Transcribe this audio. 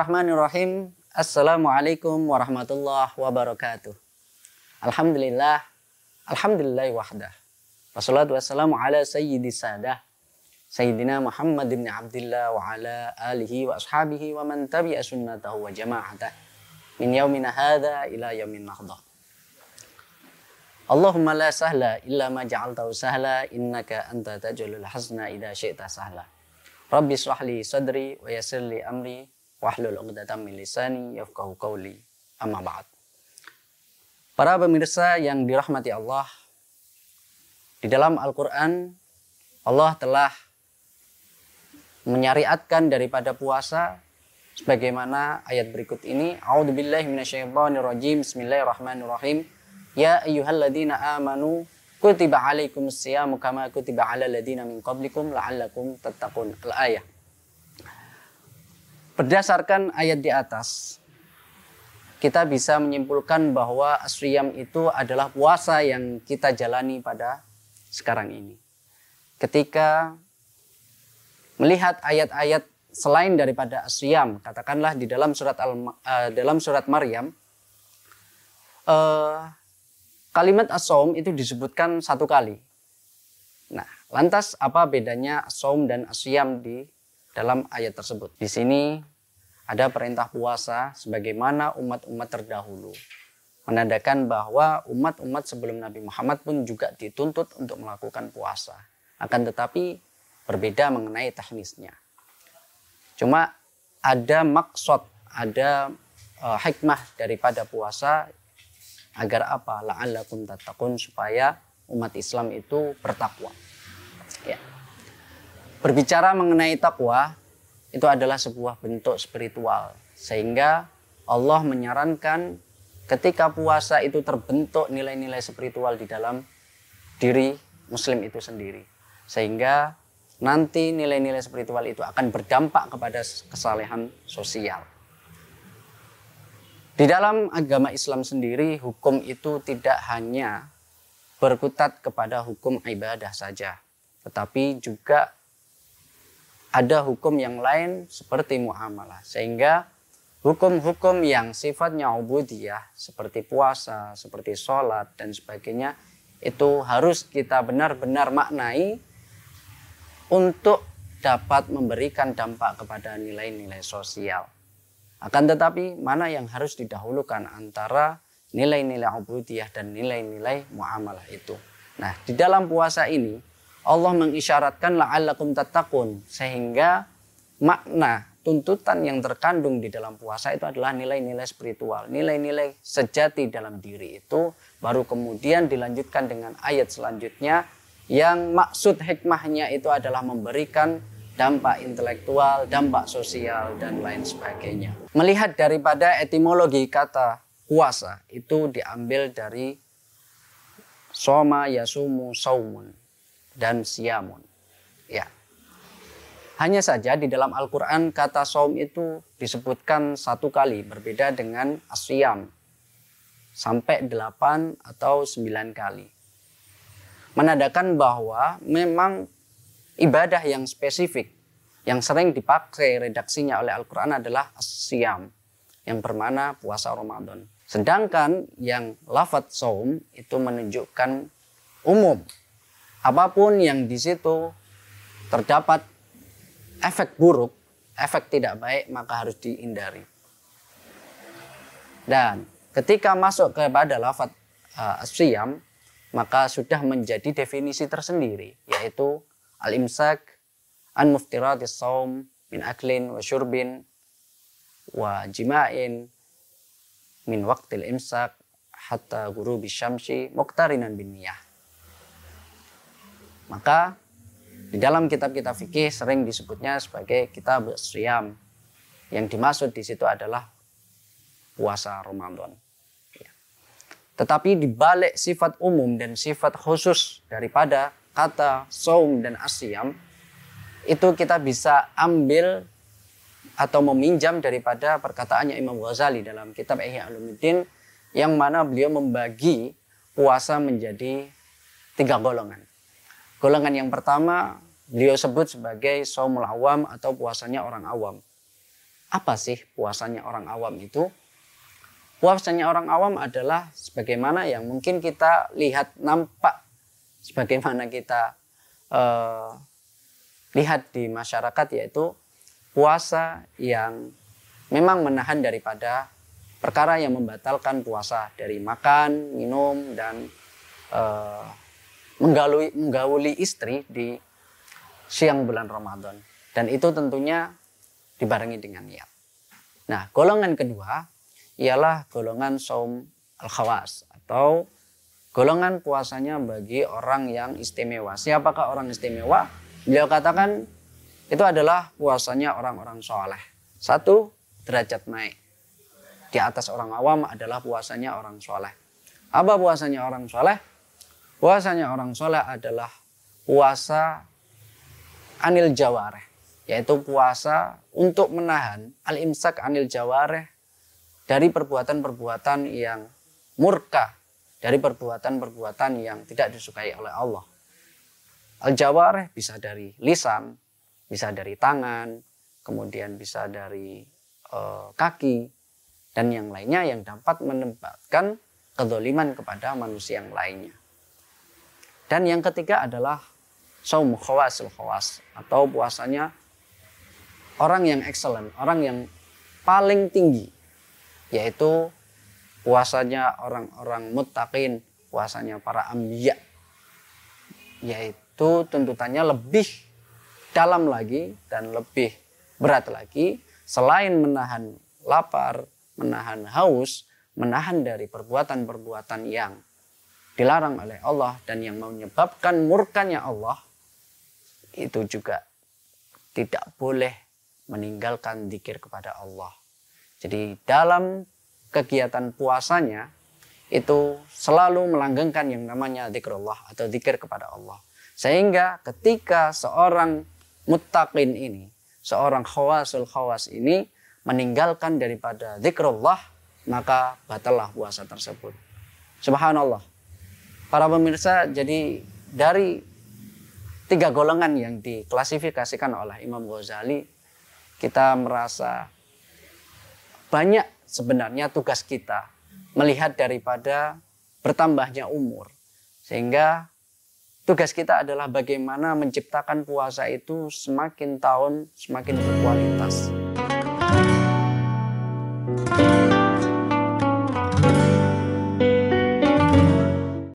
Bismillahirrahmanirrahim. Assalamualaikum warahmatullahi wabarakatuh. Alhamdulillah, alhamdulillahi wahdah. Wassalatu wassalamu ala sayyidis sadah, Sayyidina Muhammad bin Abdillah wa ala alihi wa ashabihi wa man tabi'a sunnatahu wa jama'atah min yaumina hadha ila yaumin nahdah. Allahumma la sahla illa ma ja'altahu sahla innaka anta taj'alul hazna idza syi'ta sahla. Rabbi shrah li sadri wa yassir li amri wahlul 'uqdatam min lisani yafqahu qawli. Amma ba'd. Para pemirsa yang dirahmati Allah, di dalam Al-Qur'an Allah telah menyariatkan daripada puasa sebagaimana ayat berikut ini. A'udzubillahi minasyaitonirrajim. Bismillahirrahmanirrahim. Ya ayyuhalladzina amanu kutiba alaikumus syiyamu kama kutiba alal ladzina min qablikum la'allakum tattaqun. Al-ayah. Berdasarkan ayat di atas, kita bisa menyimpulkan bahwa as-syiyam itu adalah puasa yang kita jalani pada sekarang ini. Ketika melihat ayat-ayat selain daripada as-syiyam, katakanlah di dalam surat Maryam, kalimat as-shaum itu disebutkan satu kali. Nah, lantas apa bedanya as-shaum dan as-syiyam di dalam ayat tersebut? Di sini ada perintah puasa sebagaimana umat-umat terdahulu. Menandakan bahwa umat-umat sebelum Nabi Muhammad pun juga dituntut untuk melakukan puasa. Akan tetapi berbeda mengenai teknisnya. Cuma ada maksud, ada hikmah daripada puasa. Agar apa? La'allakum tattaqun, supaya umat Islam itu bertakwa. Ya. Berbicara mengenai takwa, itu adalah sebuah bentuk spiritual. Sehingga Allah menyarankan ketika puasa itu terbentuk nilai-nilai spiritual di dalam diri Muslim itu sendiri. Sehingga nanti nilai-nilai spiritual itu akan berdampak kepada kesalehan sosial. Di dalam agama Islam sendiri, hukum itu tidak hanya berkutat kepada hukum ibadah saja, tetapi juga ada hukum yang lain seperti muamalah. Sehingga hukum-hukum yang sifatnya ubudiyah seperti puasa, seperti sholat dan sebagainya, itu harus kita benar-benar maknai untuk dapat memberikan dampak kepada nilai-nilai sosial. Akan tetapi mana yang harus didahulukan antara nilai-nilai ubudiyah dan nilai-nilai muamalah itu. Nah, di dalam puasa ini Allah mengisyaratkan la'allakum tattaqun, sehingga makna tuntutan yang terkandung di dalam puasa itu adalah nilai-nilai spiritual, nilai-nilai sejati dalam diri itu, baru kemudian dilanjutkan dengan ayat selanjutnya yang maksud hikmahnya itu adalah memberikan dampak intelektual, dampak sosial, dan lain sebagainya. Melihat daripada etimologi kata puasa, itu diambil dari soma yasumu saumun dan siyamun. Ya. Hanya saja di dalam Al-Quran kata saum itu disebutkan satu kali, berbeda dengan as-syiyam. Sampai 8 atau 9 kali. Menandakan bahwa memang ibadah yang spesifik, yang sering dipakai redaksinya oleh Al-Quran adalah as-syiyam, yang bermakna puasa Ramadan. Sedangkan yang lafadz saum itu menunjukkan umum. Apapun yang di situ terdapat efek buruk, efek tidak baik, maka harus dihindari. Dan ketika masuk kepada lafadz as-syiyam, maka sudah menjadi definisi tersendiri, yaitu al-imsak an muftiratis saum min aklin wa syurbin wa jima'in min waqtil imsak hatta ghurubi syamsi muqtarinan bin niyah. Maka di dalam kitab-kitab fikih sering disebutnya sebagai kitab as-syiyam. Yang dimaksud di situ adalah puasa Ramadan. Tetapi di balik sifat umum dan sifat khusus daripada kata saum dan as-syiyam, itu kita bisa ambil atau meminjam daripada perkataannya Imam Ghazali dalam kitab Ihya Ulumuddin, yang mana beliau membagi puasa menjadi 3 golongan. Golongan yang pertama beliau sebut sebagai shaumul awam atau puasanya orang awam. Apa sih puasanya orang awam itu? Puasanya orang awam adalah sebagaimana yang mungkin kita lihat nampak, sebagaimana kita lihat di masyarakat, yaitu puasa yang memang menahan daripada perkara yang membatalkan puasa, dari makan, minum, dan menggauli istri di siang bulan Ramadan. Dan itu tentunya dibarengi dengan niat. Nah, golongan kedua ialah golongan saum al-khawas, atau golongan puasanya bagi orang yang istimewa. Siapakah orang istimewa? Beliau katakan itu adalah puasanya orang-orang soleh. 1, derajat naik. Di atas orang awam adalah puasanya orang soleh. Apa puasanya orang soleh? Puasanya orang soleh adalah puasa anil jawareh, yaitu puasa untuk menahan al-imsak anil jawareh, dari perbuatan-perbuatan yang murka, dari perbuatan-perbuatan yang tidak disukai oleh Allah. Al-jawareh bisa dari lisan, bisa dari tangan, kemudian bisa dari kaki, dan yang lainnya yang dapat menempatkan kedzaliman kepada manusia yang lainnya. Dan yang ketiga adalah saum khawasul khawas, atau puasanya orang yang excellent, orang yang paling tinggi, yaitu puasanya orang-orang muttaqin, puasanya para anbiya, yaitu tuntutannya lebih dalam lagi dan lebih berat lagi. Selain menahan lapar, menahan haus, menahan dari perbuatan-perbuatan yang dilarang oleh Allah dan yang menyebabkan murkanya Allah, itu juga tidak boleh meninggalkan zikir kepada Allah. Jadi dalam kegiatan puasanya itu selalu melanggengkan yang namanya zikrullah atau zikir kepada Allah. Sehingga ketika seorang muttaqin ini, seorang khawasul khawas ini meninggalkan daripada zikrullah, maka batallah puasa tersebut. Subhanallah. Para pemirsa, jadi dari 3 golongan yang diklasifikasikan oleh Imam Ghazali, kita merasa banyak sebenarnya tugas kita melihat daripada bertambahnya umur. Sehingga tugas kita adalah bagaimana menciptakan puasa itu semakin tahun semakin berkualitas.